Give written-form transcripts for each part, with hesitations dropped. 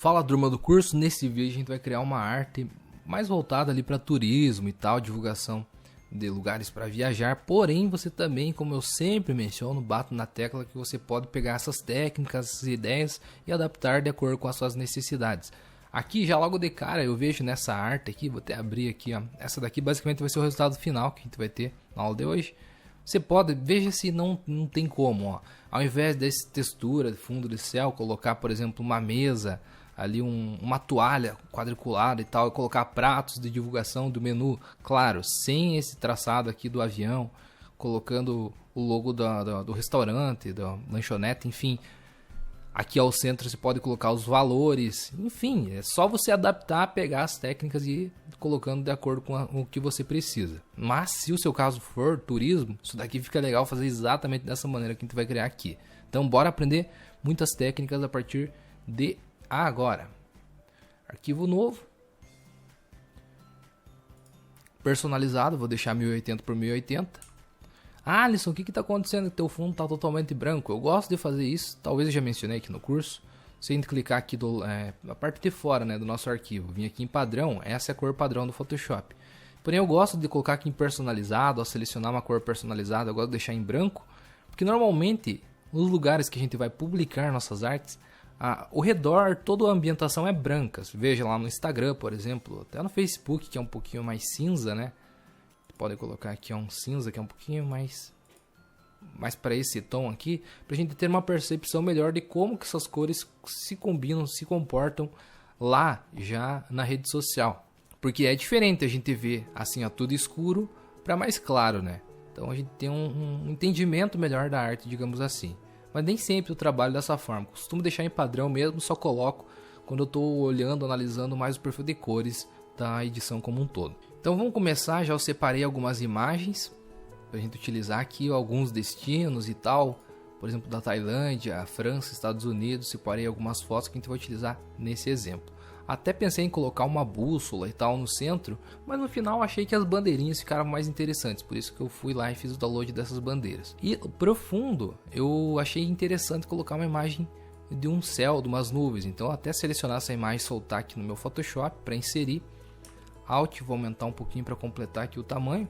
Fala, turma do curso, nesse vídeo a gente vai criar uma arte mais voltada ali para turismo e tal, divulgação de lugares para viajar, porém você também, como eu sempre menciono, bato na tecla que você pode pegar essas técnicas, essas ideias e adaptar de acordo com as suas necessidades. Aqui já logo de cara eu vejo nessa arte aqui, vou até abrir aqui, ó, essa daqui basicamente vai ser o resultado final que a gente vai ter na aula de hoje. Você pode, veja se não tem como, ó, ao invés dessa textura de fundo de céu, colocar por exemplo uma mesa, ali uma toalha quadriculada e tal, e colocar pratos de divulgação do menu, claro, sem esse traçado aqui do avião, colocando o logo do restaurante, da lanchonete, enfim. Aqui ao centro você pode colocar os valores, enfim, é só você adaptar, pegar as técnicas e ir colocando de acordo com o que você precisa. Mas se o seu caso for turismo, isso daqui fica legal fazer exatamente dessa maneira que a gente vai criar aqui. Então bora aprender muitas técnicas a partir de agora. Arquivo novo. Personalizado, vou deixar 1080 por 1080. Ah, Alisson, o que está acontecendo? Teu fundo está totalmente branco. Eu gosto de fazer isso, talvez eu já mencionei aqui no curso. Se a gente clicar aqui na parte de fora, né, do nosso arquivo, vim aqui em padrão, essa é a cor padrão do Photoshop. Porém eu gosto de colocar aqui em personalizado, ao selecionar uma cor personalizada, eu gosto de deixar em branco, porque normalmente nos lugares que a gente vai publicar nossas artes, ao redor toda a ambientação é branca. Veja lá no Instagram, por exemplo, até no Facebook, que é um pouquinho mais cinza, né? Podem colocar aqui um cinza que é um pouquinho mais para esse tom aqui, para a gente ter uma percepção melhor de como que essas cores se combinam, se comportam lá já na rede social. Porque é diferente a gente ver assim, ó, tudo escuro para mais claro, né? Então a gente tem um entendimento melhor da arte, digamos assim. Mas nem sempre eu trabalho dessa forma. Costumo deixar em padrão mesmo, só coloco quando eu estou olhando, analisando mais o perfil de cores da edição como um todo. Então vamos começar, já eu separei algumas imagens para a gente utilizar aqui, alguns destinos e tal. Por exemplo, da Tailândia, França, Estados Unidos, separei algumas fotos que a gente vai utilizar nesse exemplo. Até pensei em colocar uma bússola e tal no centro, mas no final achei que as bandeirinhas ficaram mais interessantes, por isso que eu fui lá e fiz o download dessas bandeiras. E pro fundo, eu achei interessante colocar uma imagem de um céu, de umas nuvens, então até selecionar essa imagem e soltar aqui no meu Photoshop para inserir. Alt, vou aumentar um pouquinho para completar aqui o tamanho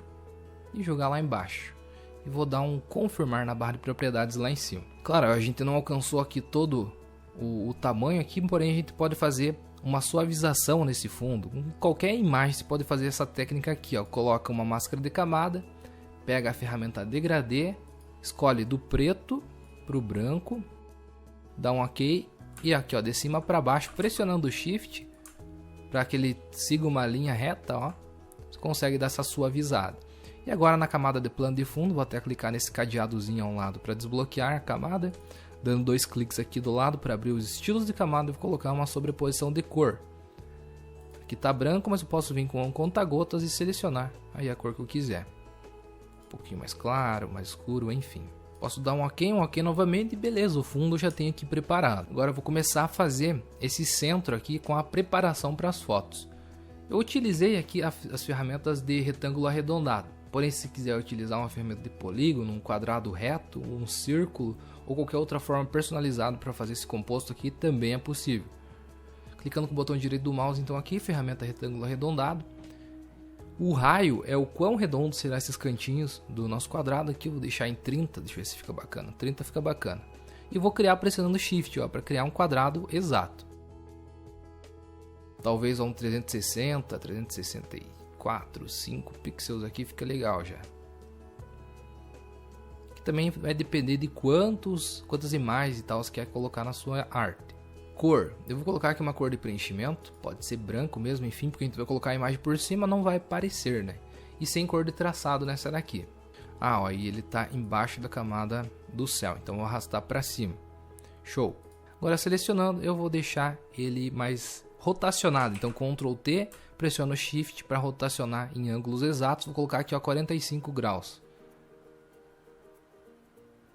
e jogar lá embaixo. E vou dar um confirmar na barra de propriedades lá em cima. Claro, a gente não alcançou aqui todo o tamanho aqui, porém a gente pode fazer uma suavização nesse fundo. Em qualquer imagem você pode fazer essa técnica aqui, ó. Coloca uma máscara de camada, pega a ferramenta degradê, escolhe do preto para o branco, dá um OK e aqui, ó, de cima para baixo, pressionando o Shift para que ele siga uma linha reta, ó, você consegue dar essa suavizada. E agora na camada de plano de fundo, vou até clicar nesse cadeadozinho ao lado para desbloquear a camada, dando 2 cliques aqui do lado para abrir os estilos de camada e vou colocar uma sobreposição de cor. Aqui está branco, mas eu posso vir com um conta-gotas e selecionar aí a cor que eu quiser. Um pouquinho mais claro, mais escuro, enfim. Posso dar um OK novamente e beleza, o fundo eu já tenho aqui preparado. Agora eu vou começar a fazer esse centro aqui com a preparação para as fotos. Eu utilizei aqui as ferramentas de retângulo arredondado. Porém, se quiser utilizar uma ferramenta de polígono, um quadrado reto, um círculo ou qualquer outra forma personalizada para fazer esse composto aqui, também é possível. Clicando com o botão direito do mouse, então aqui, ferramenta retângulo arredondado. O raio é o quão redondo serão esses cantinhos do nosso quadrado. Aqui eu vou deixar em 30, deixa eu ver se fica bacana. 30 fica bacana. E vou criar pressionando Shift, ó, para criar um quadrado exato. Talvez um 360, 364, 5 pixels aqui fica legal já. Aqui também vai depender de quantas imagens e tal você quer colocar na sua arte. Cor, eu vou colocar aqui uma cor de preenchimento, pode ser branco mesmo, enfim, porque a gente vai colocar a imagem por cima, não vai aparecer, né? E sem cor de traçado nessa daqui. Ah, ó, e ele tá embaixo da camada do céu, então eu vou arrastar para cima. Show! Agora selecionando, eu vou deixar ele mais rotacionado, então Ctrl T, pressiono Shift para rotacionar em ângulos exatos, vou colocar aqui, ó, 45 graus.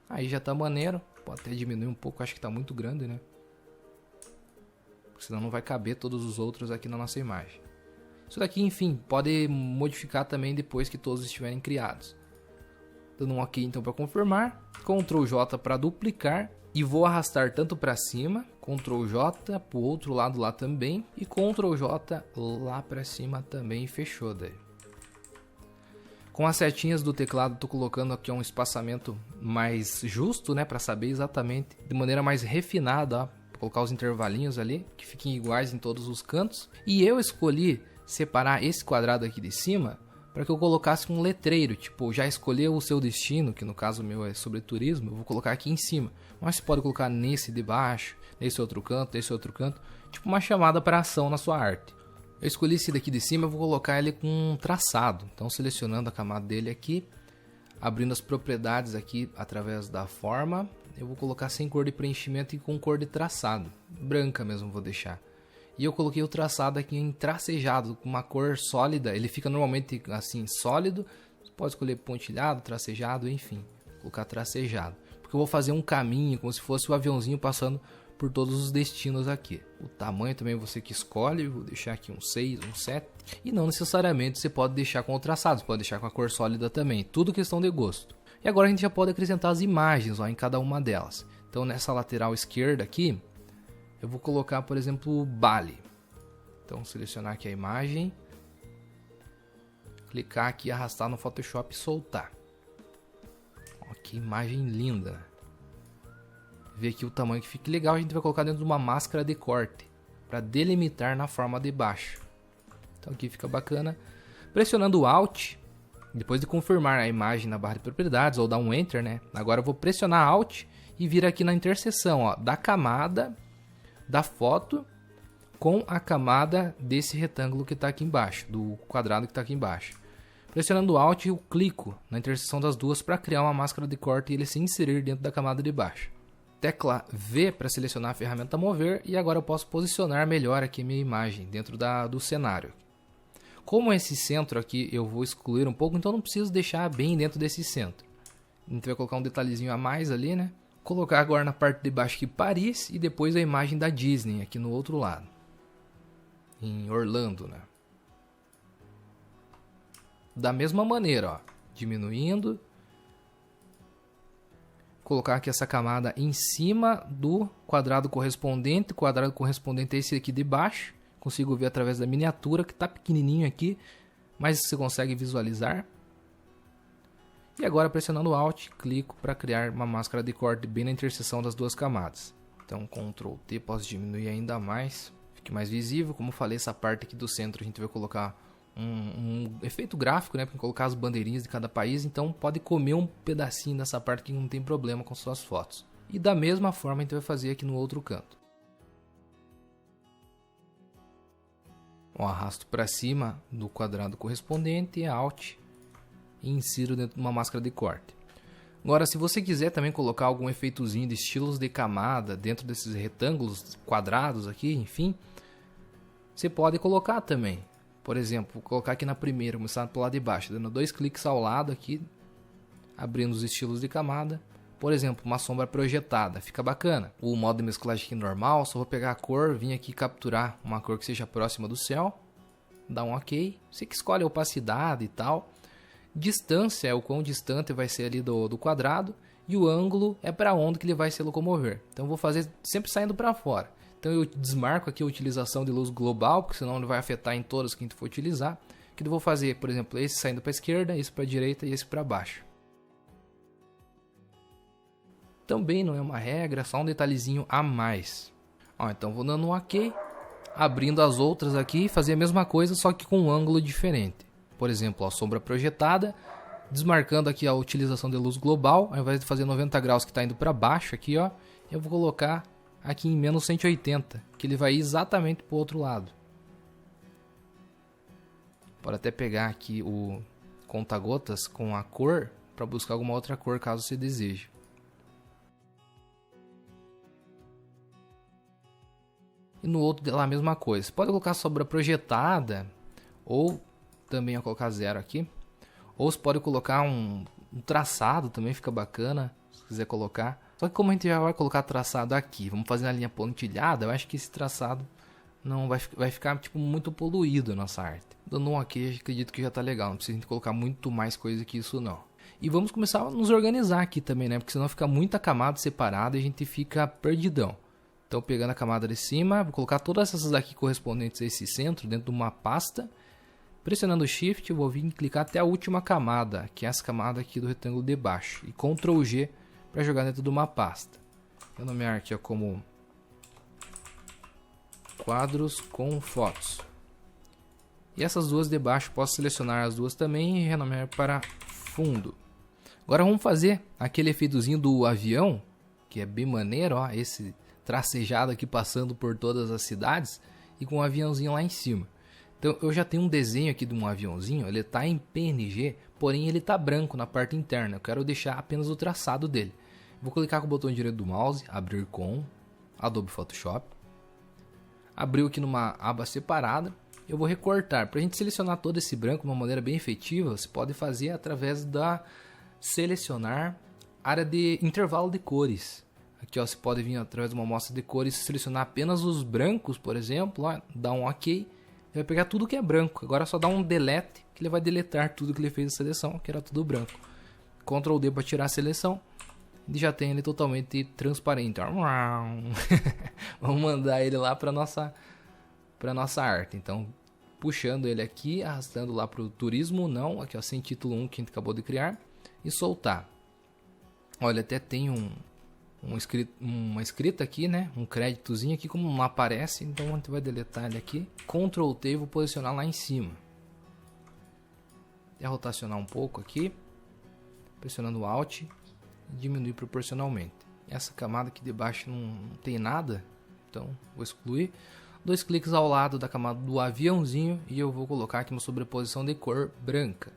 Aí já tá maneiro, pode até diminuir um pouco, acho que tá muito grande, né? Senão não vai caber todos os outros aqui na nossa imagem. Isso daqui, enfim, pode modificar também depois que todos estiverem criados. Dando um OK então para confirmar, Ctrl J para duplicar E vou arrastar tanto para cima, Ctrl J, para o outro lado lá também, e Ctrl J lá para cima também, e fechou daí. Com as setinhas do teclado, estou colocando aqui um espaçamento mais justo, né, para saber exatamente, de maneira mais refinada, ó, colocar os intervalinhos ali, que fiquem iguais em todos os cantos. E eu escolhi separar esse quadrado aqui de cima, para que eu colocasse um letreiro, tipo, já escolheu o seu destino, que no caso meu é sobre turismo, eu vou colocar aqui em cima. Mas você pode colocar nesse de baixo, nesse outro canto, tipo uma chamada para ação na sua arte. Eu escolhi esse daqui de cima, eu vou colocar ele com um traçado. Então selecionando a camada dele aqui, abrindo as propriedades aqui através da forma, eu vou colocar sem cor de preenchimento e com cor de traçado. Branca mesmo vou deixar. E eu coloquei o traçado aqui em tracejado, com uma cor sólida. Ele fica normalmente assim, sólido. Você pode escolher pontilhado, tracejado, enfim. Vou colocar tracejado. Porque eu vou fazer um caminho, como se fosse o aviãozinho passando por todos os destinos aqui. O tamanho também você que escolhe. Vou deixar aqui um 6, um 7. E não necessariamente você pode deixar com o traçado. Você pode deixar com a cor sólida também. Tudo questão de gosto. E agora a gente já pode acrescentar as imagens ó, em cada uma delas. Então nessa lateral esquerda aqui, eu vou colocar, por exemplo, Bali. Então, selecionar aqui a imagem. Clicar aqui, arrastar no Photoshop e soltar. Ó, que imagem linda. Ver aqui o tamanho que fique legal. A gente vai colocar dentro de uma máscara de corte, para delimitar na forma de baixo. Então aqui fica bacana. Pressionando o Alt, depois de confirmar a imagem na barra de propriedades, ou dar um Enter, né? Agora eu vou pressionar Alt e vir aqui na interseção ó, da camada da foto com a camada desse retângulo que está aqui embaixo, do quadrado que está aqui embaixo. Pressionando Alt, eu clico na interseção das duas para criar uma máscara de corte e ele se inserir dentro da camada de baixo. Tecla V para selecionar a ferramenta mover e agora eu posso posicionar melhor aqui a minha imagem dentro do cenário. Como esse centro aqui eu vou excluir um pouco, então não preciso deixar bem dentro desse centro. A gente vai colocar um detalhezinho a mais ali, né? Colocar agora na parte de baixo aqui Paris e depois a imagem da Disney aqui no outro lado. Em Orlando, né? Da mesma maneira, ó, diminuindo. Colocar aqui essa camada em cima do quadrado correspondente. O quadrado correspondente é esse aqui de baixo. Consigo ver através da miniatura que está pequenininho aqui, mas você consegue visualizar. E agora pressionando Alt, clico para criar uma máscara de corte bem na interseção das duas camadas. Então Ctrl T, posso diminuir ainda mais, fique mais visível. Como eu falei, essa parte aqui do centro a gente vai colocar um efeito gráfico, né, para colocar as bandeirinhas de cada país. Então pode comer um pedacinho dessa parte que não tem problema com suas fotos. E da mesma forma a gente vai fazer aqui no outro canto. Ó, arrasto para cima do quadrado correspondente, Alt, e insiro dentro de uma máscara de corte. Agora, se você quiser também colocar algum efeitozinho de estilos de camada dentro desses retângulos quadrados aqui, enfim, você pode colocar também. Por exemplo, vou colocar aqui na primeira, começar pelo lado de baixo, dando 2 cliques ao lado aqui, abrindo os estilos de camada. Por exemplo, uma sombra projetada, fica bacana. O modo de mesclagem aqui normal, só vou pegar a cor, vir aqui capturar uma cor que seja próxima do céu, dá um OK. Você que escolhe a opacidade e tal. Distância é o quão distante vai ser ali do quadrado, e o ângulo é para onde que ele vai se locomover. Então eu vou fazer sempre saindo para fora. Então eu desmarco aqui a utilização de luz global, porque senão ele vai afetar em todas que a gente for utilizar. Que eu vou fazer, por exemplo, esse saindo para a esquerda, esse para a direita e esse para baixo. Também não é uma regra, só um detalhezinho a mais. Ó, então vou dando um OK, abrindo as outras aqui e fazer a mesma coisa, só que com um ângulo diferente. Por exemplo, a sombra projetada, desmarcando aqui a utilização de luz global, ao invés de fazer 90 graus que está indo para baixo aqui, ó, eu vou colocar aqui em menos 180, que ele vai ir exatamente para o outro lado. Pode até pegar aqui o conta-gotas com a cor, para buscar alguma outra cor caso você deseje. E no outro lá a mesma coisa. Você pode colocar sombra projetada, ou também colocar 0 aqui. Ou você pode colocar um traçado, também fica bacana, se quiser colocar. Só que como a gente já vai colocar traçado aqui, vamos fazer na linha pontilhada, eu acho que esse traçado não vai ficar tipo muito poluído a nossa arte. Dando um OK, acredito que já está legal, não precisa colocar muito mais coisa que isso não. E vamos começar a nos organizar aqui também, né? Porque senão fica muita camada separada e a gente fica perdidão. Então, pegando a camada de cima, vou colocar todas essas aqui correspondentes a esse centro dentro de uma pasta. Pressionando o Shift, eu vou vir clicar até a última camada, que é essa camada aqui do retângulo de baixo. E Ctrl G para jogar dentro de uma pasta. Vou nomear aqui como quadros com fotos. E essas duas de baixo, posso selecionar as duas também e renomear para fundo. Agora vamos fazer aquele efeitozinho do avião, que é bem maneiro, ó, esse tracejado aqui passando por todas as cidades e com um aviãozinho lá em cima. Então eu já tenho um desenho aqui de um aviãozinho, ele está em PNG, porém ele está branco na parte interna. Eu quero deixar apenas o traçado dele. Vou clicar com o botão direito do mouse, abrir com Adobe Photoshop. Abriu aqui numa aba separada. Eu vou recortar. Para a gente selecionar todo esse branco de uma maneira bem efetiva, você pode fazer através da selecionar área de intervalo de cores. Aqui ó, você pode vir através de uma amostra de cores, selecionar apenas os brancos, por exemplo, ó, dá um OK, ele vai pegar tudo que é branco. Agora só dá um delete, que ele vai deletar tudo que ele fez na seleção, que era tudo branco. Ctrl D para tirar a seleção, e já tem ele totalmente transparente. Vamos mandar ele lá para nossa arte. Então, puxando ele aqui, arrastando lá para o turismo, não, aqui ó, sem título 1 que a gente acabou de criar, e soltar. Olha, até tem uma escrita aqui, né? Um créditozinho aqui, como não aparece, então a gente vai deletar ele aqui. Ctrl T e vou posicionar lá em cima. Até rotacionar um pouco aqui, pressionando Alt e diminuir proporcionalmente. Essa camada aqui de baixo não tem nada, então vou excluir. 2 cliques ao lado da camada do aviãozinho e eu vou colocar aqui uma sobreposição de cor branca.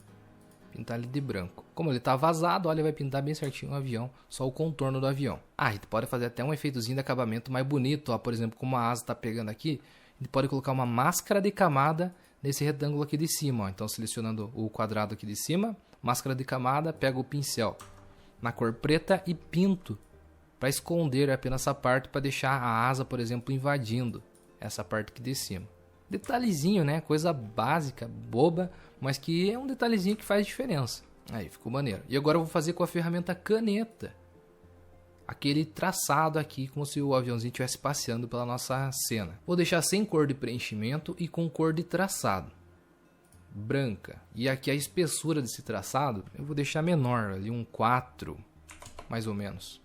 Pintar ele de branco. Como ele está vazado, olha, ele vai pintar bem certinho o avião, só o contorno do avião. A gente pode fazer até um efeitozinho de acabamento mais bonito, ó, por exemplo, como a asa está pegando aqui, a gente pode colocar uma máscara de camada nesse retângulo aqui de cima, ó. Então selecionando o quadrado aqui de cima, máscara de camada, pego o pincel na cor preta e pinto para esconder apenas essa parte, para deixar a asa, por exemplo, invadindo essa parte aqui de cima. Detalhezinho, né? Coisa básica, boba, mas que é um detalhezinho que faz diferença. Aí, ficou maneiro. E agora eu vou fazer com a ferramenta caneta aquele traçado aqui, como se o aviãozinho estivesse passeando pela nossa cena. Vou deixar sem cor de preenchimento e com cor de traçado, branca. E aqui a espessura desse traçado eu vou deixar menor, ali um 4, mais ou menos.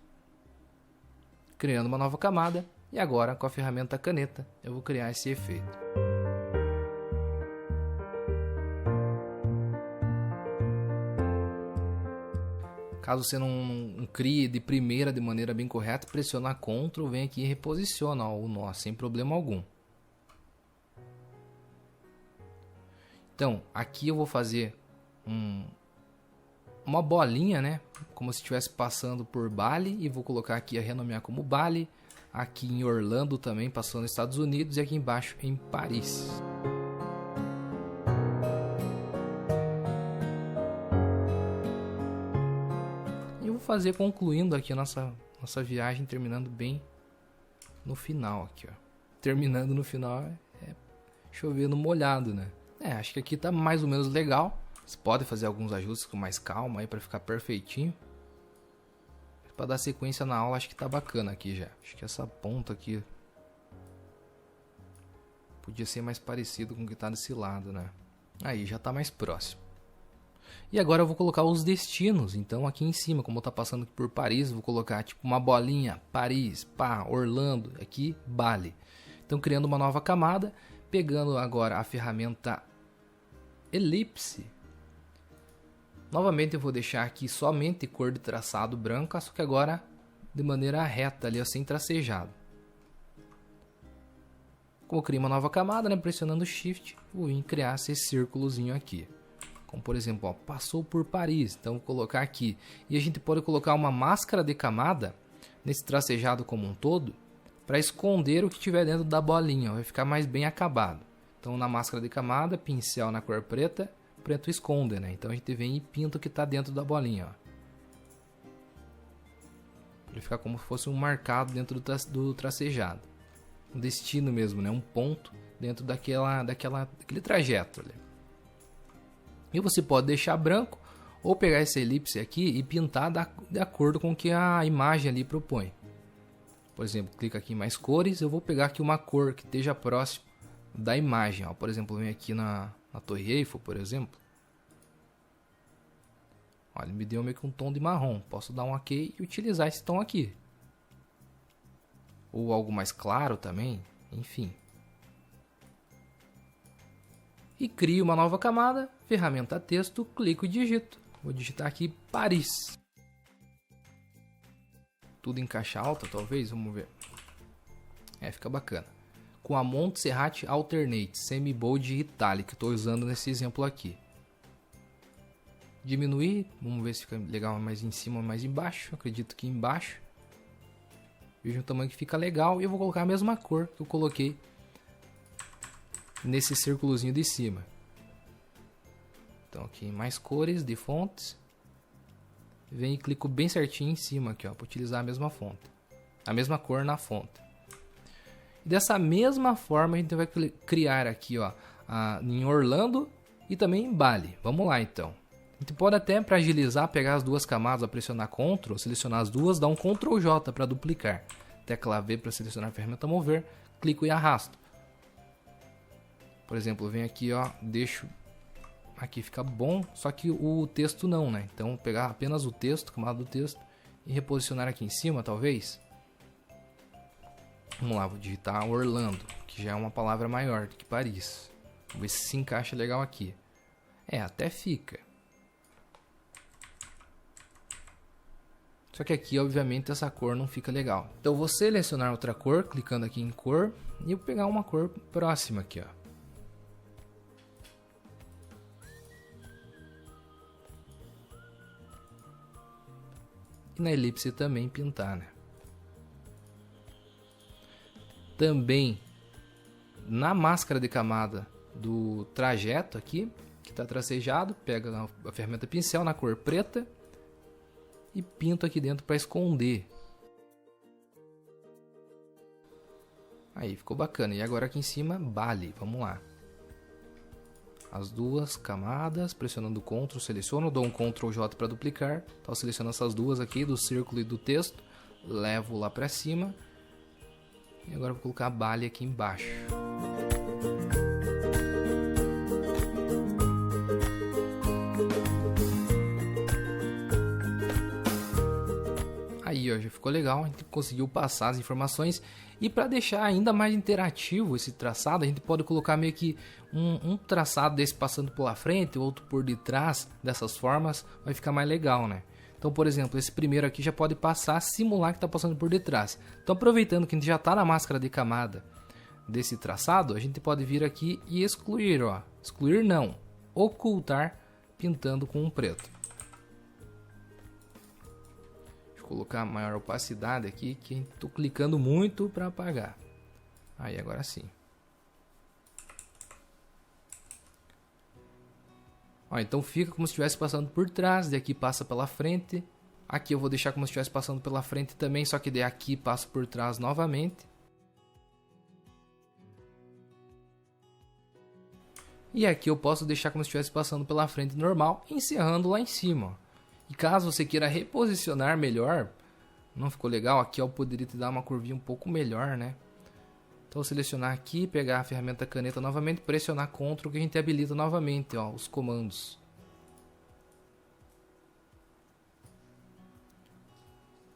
Criando uma nova camada. E agora, com a ferramenta caneta, eu vou criar esse efeito. Caso você não crie de primeira de maneira bem correta, pressiona Ctrl, vem aqui e reposiciona o nó, sem problema algum. Então, aqui eu vou fazer uma bolinha, né? Como se estivesse passando por Bali, e vou colocar aqui a renomear como Bali. Aqui em Orlando também, passando nos Estados Unidos, e aqui embaixo em Paris. E eu vou fazer concluindo aqui a nossa viagem, terminando bem no final aqui, ó. Terminando no final é chovendo molhado, né? Acho que aqui tá mais ou menos legal. Você pode fazer alguns ajustes com mais calma aí para ficar perfeitinho. Para dar sequência na aula, acho que tá bacana aqui já. Acho que essa ponta aqui podia ser mais parecido com o que tá desse lado, né? Aí já tá mais próximo. E agora eu vou colocar os destinos. Então aqui em cima, como tá passando aqui por Paris, vou colocar tipo uma bolinha, Paris, pá, Orlando, aqui Bali. Então criando uma nova camada, pegando agora a ferramenta elipse. Novamente eu vou deixar aqui somente cor de traçado branca, só que agora de maneira reta ali, sem tracejado. Como eu criei uma nova camada, né, pressionando Shift, vou vir criar esse círculozinho aqui. Como por exemplo, ó, passou por Paris, então vou colocar aqui. E a gente pode colocar uma máscara de camada nesse tracejado como um todo, para esconder o que tiver dentro da bolinha, ó, vai ficar mais bem acabado. Então na máscara de camada, pincel na cor preta, preto esconde, né? Então a gente vem e pinta o que está dentro da bolinha, ó. Ele fica como se fosse um marcado dentro do tracejado, um destino mesmo, né? Um ponto dentro daquele trajeto ali. E você pode deixar branco Ou pegar essa elipse aqui e pintar de acordo com o que a imagem ali propõe. Por exemplo, clica aqui em mais cores, eu vou pegar aqui uma cor que esteja próximo da imagem. Ó. Por exemplo, vem aqui na Torre Eiffel, por exemplo. Olha, ele me deu meio que um tom de marrom. Posso dar um OK e utilizar esse tom aqui. Ou algo mais claro também, enfim. E crio uma nova camada, ferramenta texto, clico e digito. Vou digitar aqui Paris. Tudo em caixa alta, talvez, vamos ver. Fica bacana. Com a Montserrat Alternate, Semi-Bold e Italic, estou usando nesse exemplo aqui. Diminuir, vamos ver se fica legal mais em cima ou mais embaixo. Acredito que embaixo. Veja o tamanho que fica legal e eu vou colocar a mesma cor que eu coloquei nesse círculozinho de cima. Então aqui mais cores de fontes. Vem e clico bem certinho em cima aqui, ó, para utilizar a mesma fonte. A mesma cor na fonte. E dessa mesma forma a gente vai criar aqui, ó, em Orlando e também em Bali. Vamos lá então. A gente pode até, para agilizar, pegar as duas camadas, pressionar Ctrl, selecionar as duas, dar um Ctrl J para duplicar. Tecla V para selecionar a ferramenta mover, clico e arrasto. Por exemplo, venho aqui, ó, deixo aqui, fica bom, só que o texto não, né? Então, vou pegar apenas o texto, camada do texto, e reposicionar aqui em cima, talvez. Vamos lá, vou digitar Orlando, que já é uma palavra maior do que Paris. Vamos ver se encaixa legal aqui. Até fica. Só que aqui, obviamente, essa cor não fica legal. Então, eu vou selecionar outra cor, clicando aqui em cor, e vou pegar uma cor próxima aqui, ó. E na elipse também pintar, né? Também, na máscara de camada do trajeto aqui, que está tracejado, pega a ferramenta pincel na cor preta, e pinto aqui dentro para esconder. Aí, ficou bacana. E agora aqui em cima, Bali. Vamos lá. As duas camadas, pressionando o Ctrl, seleciono, dou um Ctrl J para duplicar. Então, seleciono essas duas aqui, do círculo e do texto. Levo lá para cima. E agora vou colocar Bali aqui embaixo. Aí, ó, já ficou legal, a gente conseguiu passar as informações. E para deixar ainda mais interativo esse traçado, a gente pode colocar meio que um traçado desse passando pela frente, outro por detrás, dessas formas, vai ficar mais legal, né? Então, por exemplo, esse primeiro aqui já pode passar, simular que está passando por detrás. Então, aproveitando que a gente já está na máscara de camada desse traçado, a gente pode vir aqui e excluir, ó. Excluir não, ocultar, pintando com um preto. Colocar maior opacidade aqui, que estou clicando muito para apagar. Aí, agora sim. Ó, então fica como se estivesse passando por trás, daqui passa pela frente. Aqui eu vou deixar como se estivesse passando pela frente também, só que daqui passo por trás novamente. E aqui eu posso deixar como se estivesse passando pela frente normal, encerrando lá em cima, ó. E caso você queira reposicionar melhor, não ficou legal, aqui eu poderia te dar uma curvinha um pouco melhor, né? Então vou selecionar aqui, pegar a ferramenta caneta novamente, pressionar Ctrl que a gente habilita novamente, ó, os comandos.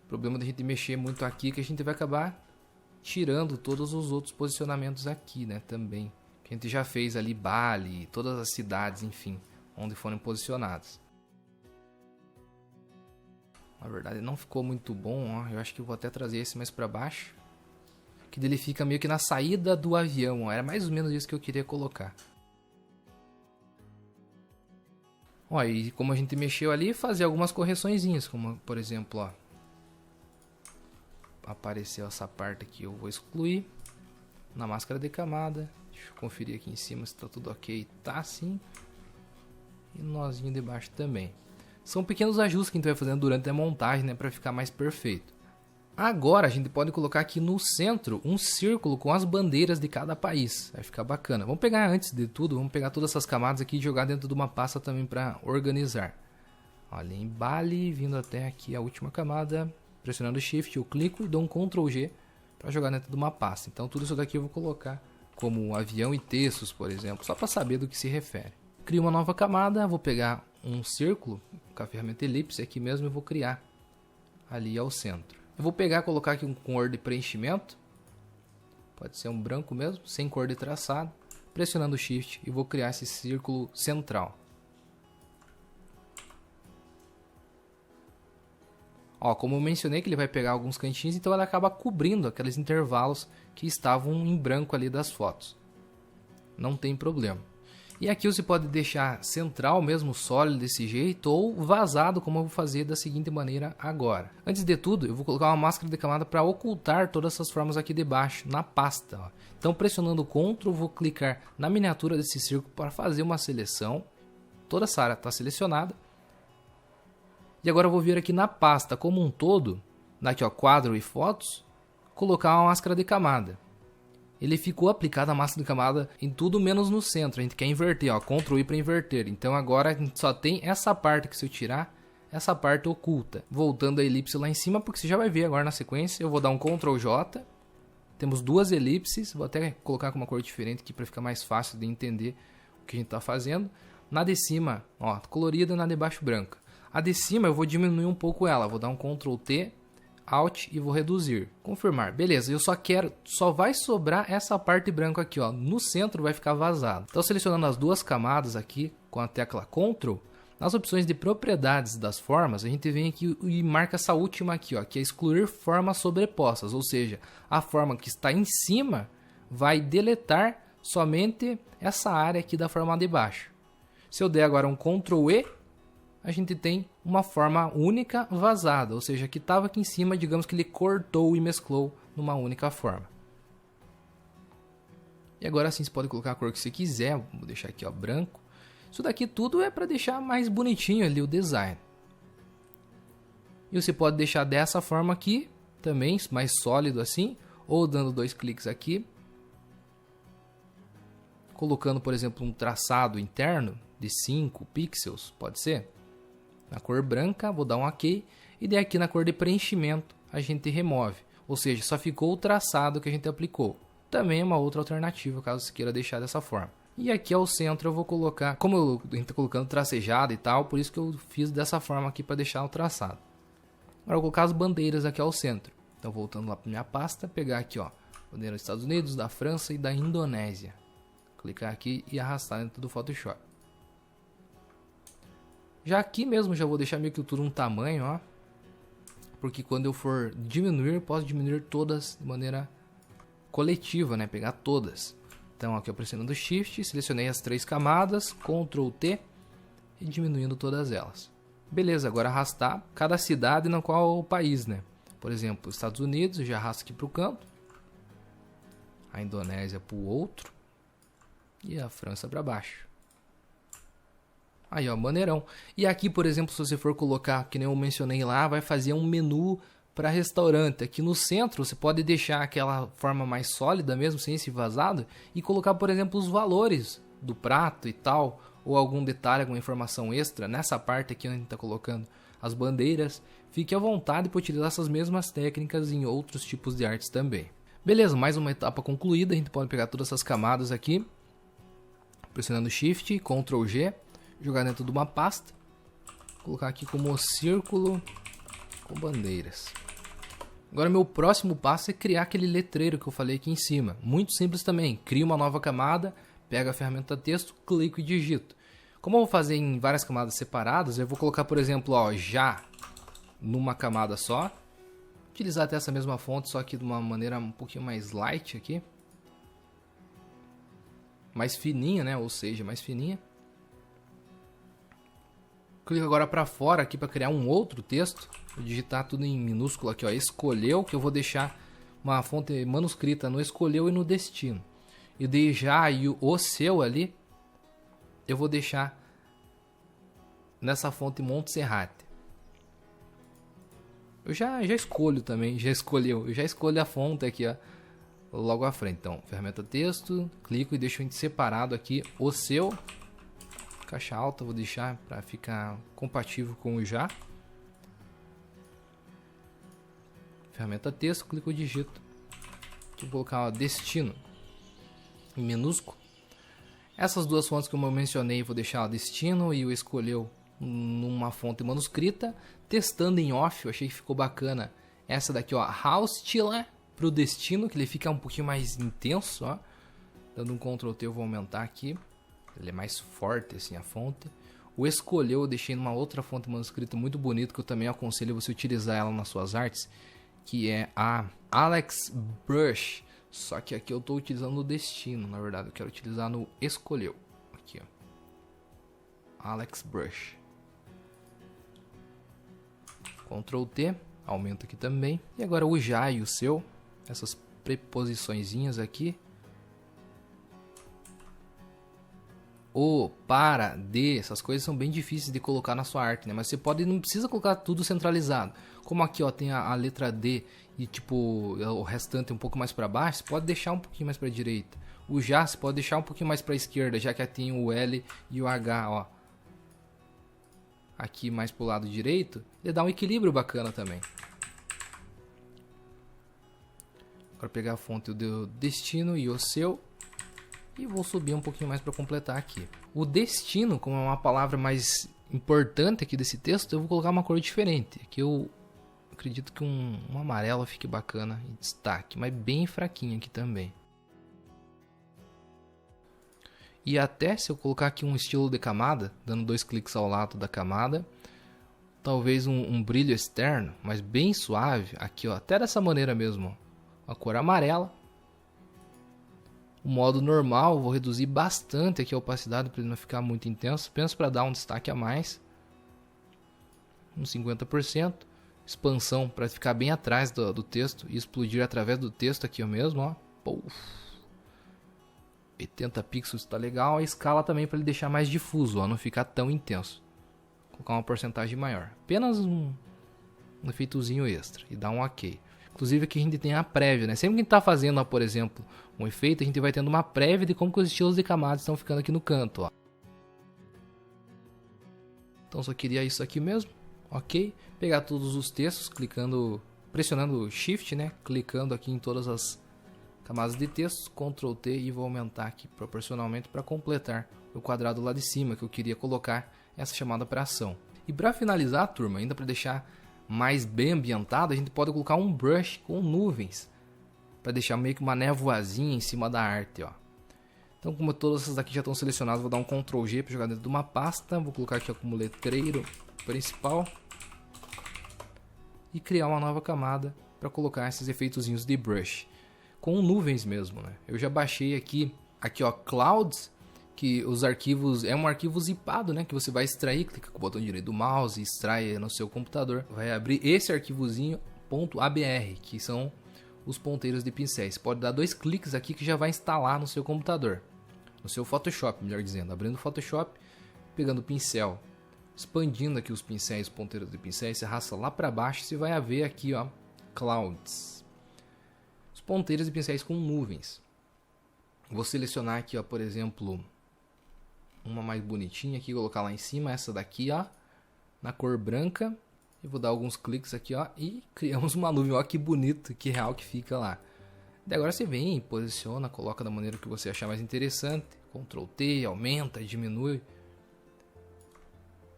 O problema da gente mexer muito aqui é que a gente vai acabar tirando todos os outros posicionamentos aqui, né, também. Que a gente já fez ali Bali, todas as cidades, enfim, onde foram posicionadas. Na verdade não ficou muito bom, ó. Eu acho que eu vou até trazer esse mais para baixo. Que dele fica meio que na saída do avião, ó. Era mais ou menos isso que eu queria colocar. Ó, e como a gente mexeu ali, fazer algumas correçõezinhas, como por exemplo, ó, apareceu essa parte aqui, eu vou excluir na máscara de camada. Deixa eu conferir aqui em cima se tá tudo ok. Tá sim. E no nozinho de baixo também. São pequenos ajustes que a gente vai fazendo durante a montagem, né, para ficar mais perfeito. Agora a gente pode colocar aqui no centro um círculo com as bandeiras de cada país. Vai ficar bacana. Vamos pegar antes de tudo, vamos pegar todas essas camadas aqui e jogar dentro de uma pasta também para organizar. Olha, embale, vindo até aqui a última camada, pressionando Shift, eu clico e dou um Ctrl G para jogar dentro de uma pasta. Então tudo isso daqui eu vou colocar como avião e textos, por exemplo, só para saber do que se refere. Crio uma nova camada, vou pegar um círculo com a ferramenta elipse aqui mesmo e vou criar ali ao centro. Eu vou pegar e colocar aqui com cor de preenchimento, pode ser um branco mesmo, sem cor de traçado, pressionando Shift e vou criar esse círculo central. Ó, como eu mencionei que ele vai pegar alguns cantinhos, então ele acaba cobrindo aqueles intervalos que estavam em branco ali das fotos. Não tem problema. E aqui você pode deixar central mesmo, sólido desse jeito, ou vazado, como eu vou fazer da seguinte maneira agora. Antes de tudo, eu vou colocar uma máscara de camada para ocultar todas essas formas aqui de baixo, na pasta. Ó. Então pressionando Ctrl, vou clicar na miniatura desse círculo para fazer uma seleção. Toda essa área está selecionada. E agora eu vou vir aqui na pasta como um todo, daqui ó, quadro e fotos, colocar uma máscara de camada. Ele ficou aplicado a máscara de camada em tudo menos no centro, a gente quer inverter, ó, Ctrl I para inverter. Então agora a gente só tem essa parte que se eu tirar, essa parte oculta. Voltando a elipse lá em cima, porque você já vai ver agora na sequência, eu vou dar um Ctrl J, temos duas elipses, vou até colocar com uma cor diferente aqui para ficar mais fácil de entender o que a gente está fazendo. Na de cima, ó, colorida, na de baixo branca. A de cima eu vou diminuir um pouco ela, vou dar um Ctrl T, Alt e vou reduzir. Confirmar. Beleza, eu só vai sobrar essa parte branca aqui, ó. No centro vai ficar vazado. Então selecionando as duas camadas aqui com a tecla Ctrl, nas opções de propriedades das formas, a gente vem aqui e marca essa última aqui, ó, que é excluir formas sobrepostas, ou seja, a forma que está em cima vai deletar somente essa área aqui da forma de baixo. Se eu der agora um Ctrl E, a gente tem uma forma única vazada, ou seja, que estava aqui em cima, digamos que ele cortou e mesclou numa única forma. E agora sim você pode colocar a cor que você quiser, vou deixar aqui ó, branco. Isso daqui tudo é para deixar mais bonitinho ali o design. E você pode deixar dessa forma aqui, também mais sólido assim, ou dando dois cliques aqui. Colocando, por exemplo, um traçado interno de 5 pixels, pode ser? Na cor branca, vou dar um OK. E daí aqui na cor de preenchimento, a gente remove. Ou seja, só ficou o traçado que a gente aplicou. Também é uma outra alternativa, caso você queira deixar dessa forma. E aqui ao centro eu vou colocar, como a gente está colocando tracejado e tal, por isso que eu fiz dessa forma aqui para deixar o traçado. Agora eu vou colocar as bandeiras aqui ao centro. Então voltando lá para minha pasta, pegar aqui ó, bandeira dos Estados Unidos, da França e da Indonésia. Clicar aqui e arrastar dentro do Photoshop. Já aqui mesmo já vou deixar meio que tudo um tamanho, ó. Porque quando eu for diminuir, eu posso diminuir todas de maneira coletiva, né? Pegar todas. Então aqui eu pressionando Shift, selecionei as 3 camadas, Ctrl T e diminuindo todas elas. Beleza, agora arrastar cada cidade na qual o país, né? Por exemplo, Estados Unidos, eu já arrasto aqui para o canto. A Indonésia para o outro. E a França para baixo. Aí ó, maneirão. E aqui, por exemplo, se você for colocar, que nem eu mencionei lá, vai fazer um menu para restaurante. Aqui no centro você pode deixar aquela forma mais sólida mesmo, sem esse vazado, e colocar, por exemplo, os valores do prato e tal, ou algum detalhe, alguma informação extra. Nessa parte aqui onde a gente está colocando as bandeiras, fique à vontade para utilizar essas mesmas técnicas em outros tipos de artes também. Beleza, mais uma etapa concluída. A gente pode pegar todas essas camadas aqui, pressionando Shift, Ctrl G, jogar dentro de uma pasta, colocar aqui como círculo com bandeiras. Agora meu próximo passo é criar aquele letreiro que eu falei aqui em cima. Muito simples também, crio uma nova camada, pego a ferramenta texto, clico e digito. Como eu vou fazer em várias camadas separadas, eu vou colocar, por exemplo, ó, já numa camada só. Utilizar até essa mesma fonte, só que de uma maneira um pouquinho mais light aqui. Mais fininha, né? Ou seja, mais fininha. Clico agora para fora aqui para criar um outro texto. Vou digitar tudo em minúsculo aqui, ó. Escolheu, que eu vou deixar uma fonte manuscrita no escolheu e no destino. E daí já e o seu ali, eu vou deixar nessa fonte Montserrat. Eu já escolho também, eu já escolho a fonte aqui, ó, logo à frente. Então, ferramenta texto, clico e deixo separado aqui o seu Caixa alta, vou deixar para ficar compatível com o já. Ferramenta texto, clico e digito. Vou colocar destino em minúsculo. Essas duas fontes que eu mencionei, vou deixar o destino e o escolheu numa fonte manuscrita. Testando em off, eu achei que ficou bacana. Essa daqui, ó, Haustila para o destino, que ele fica um pouquinho mais intenso, ó. Dando um Ctrl T, eu vou aumentar aqui. Ele é mais forte, assim, a fonte. O escolheu, eu deixei numa outra fonte manuscrita muito bonita, que eu também aconselho você utilizar ela nas suas artes, que é a Alex Brush. Só que aqui eu estou utilizando o destino, na verdade. Eu quero utilizar no escolheu. Aqui, ó. Alex Brush. Ctrl T. Aumenta aqui também. E agora o já e o seu. Essas preposiçõezinhas aqui. O, para, de, essas coisas são bem difíceis de colocar na sua arte, né? Mas você pode, não precisa colocar tudo centralizado. Como aqui, ó, tem a letra D e tipo o restante um pouco mais para baixo, você pode deixar um pouquinho mais para direita. O já você pode deixar um pouquinho mais para esquerda, já que aqui tem o L e o H, ó. Aqui mais pro lado direito, ele dá um equilíbrio bacana também. Agora pegar a fonte do destino e o seu. E vou subir um pouquinho mais para completar aqui. O destino, como é uma palavra mais importante aqui desse texto, eu vou colocar uma cor diferente. Aqui eu acredito que um amarelo fique bacana em destaque, mas bem fraquinho aqui também. E até se eu colocar aqui um estilo de camada, dando 2 cliques ao lado da camada, talvez um brilho externo, mas bem suave, aqui ó, até dessa maneira mesmo, ó, a cor amarela. O modo normal, vou reduzir bastante aqui a opacidade para ele não ficar muito intenso. Penso para dar um destaque a mais. Uns 50%. Expansão para ficar bem atrás do texto e explodir através do texto aqui mesmo. Ó. Puf. 80 pixels está legal. A escala também para ele deixar mais difuso, ó, não ficar tão intenso. Vou colocar uma porcentagem maior. Apenas um efeitozinho extra e dar um ok. Inclusive aqui a gente tem a prévia, né? Sempre que a gente está fazendo, ó, por exemplo, um efeito, a gente vai tendo uma prévia de como que os estilos de camadas estão ficando aqui no canto, ó. Então só queria isso aqui mesmo, ok? Pegar todos os textos, clicando, pressionando o Shift, né? Clicando aqui em todas as camadas de texto, Ctrl T e vou aumentar aqui proporcionalmente para completar o quadrado lá de cima que eu queria colocar essa chamada para ação. E para finalizar, turma, ainda para deixar mais bem ambientado, a gente pode colocar um brush com nuvens para deixar meio que uma nevoazinha em cima da arte, ó. Então, como todas essas daqui já estão selecionadas, vou dar um Ctrl G para jogar dentro de uma pasta, vou colocar aqui ó, como letreiro principal e criar uma nova camada para colocar esses efeitozinhos de brush com nuvens mesmo, né? Eu já baixei aqui ó, Clouds, que os arquivos, é um arquivo zipado, né, que você vai extrair, clica com o botão direito do mouse, extrai no seu computador, vai abrir esse arquivozinho .abr, que são os ponteiros de pincéis. Pode dar 2 cliques aqui que já vai instalar no seu computador, no seu Photoshop, melhor dizendo, abrindo o Photoshop, pegando o pincel, expandindo aqui os pincéis, ponteiros de pincéis, você arrasta lá para baixo, você vai ver aqui, ó, Clouds, os ponteiros de pincéis com nuvens. Vou selecionar aqui, ó, por exemplo, uma mais bonitinha aqui, colocar lá em cima, essa daqui, ó, na cor branca. E vou dar alguns cliques aqui, ó, e criamos uma nuvem, ó, que bonito, que real que fica lá. E agora você vem, posiciona, coloca da maneira que você achar mais interessante. Ctrl T, aumenta, diminui,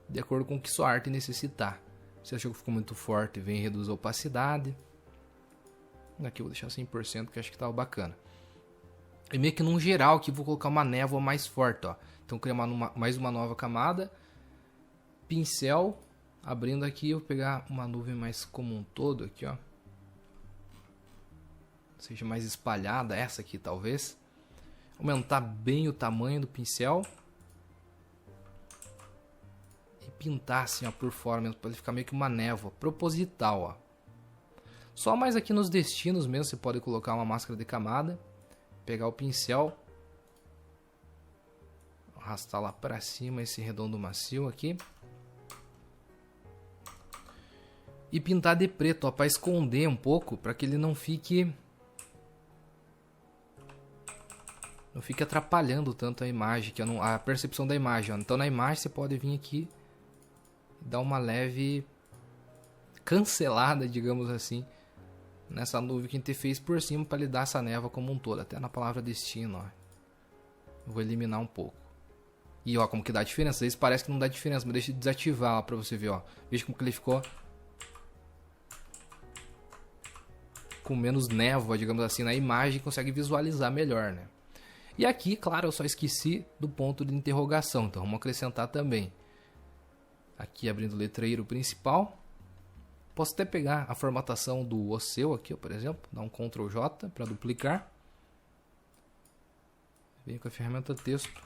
de acordo com o que sua arte necessitar. Se achou que ficou muito forte, vem e reduz a opacidade. Aqui eu vou deixar 100%, que acho que estava bacana. E meio que num geral aqui vou colocar uma névoa mais forte, ó. Então criar mais uma nova camada, pincel, abrindo aqui, eu vou pegar uma nuvem mais como um todo aqui, ó. Seja mais espalhada, essa aqui talvez. Aumentar bem o tamanho do pincel. E pintar assim, ó, por fora, para ele ficar meio que uma névoa, proposital, ó. Só mais aqui nos destinos mesmo, você pode colocar uma máscara de camada. Pegar o pincel, arrastar lá para cima esse redondo macio aqui e pintar de preto, para esconder um pouco, para que ele não fique não fique atrapalhando tanto a imagem, que a percepção da imagem. Ó. Então na imagem você pode vir aqui e dar uma leve cancelada, digamos assim, nessa nuvem que a gente fez por cima para lhe dar essa névoa como um todo. Até na palavra destino, ó. Eu vou eliminar um pouco. E ó, como que dá diferença. Às vezes parece que não dá diferença, mas deixa eu desativar ó, pra você ver, ó. Veja como que ele ficou com menos névoa, digamos assim, na imagem, consegue visualizar melhor, né? E aqui, claro, eu só esqueci do ponto de interrogação, então vamos acrescentar também. Aqui abrindo o letreiro principal. Posso até pegar a formatação do OSEU aqui, ó, por exemplo, dar um Ctrl J para duplicar. Venho com a ferramenta texto.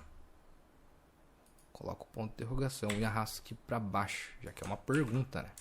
Coloco o ponto de interrogação e arrasto aqui para baixo, já que é uma pergunta, né?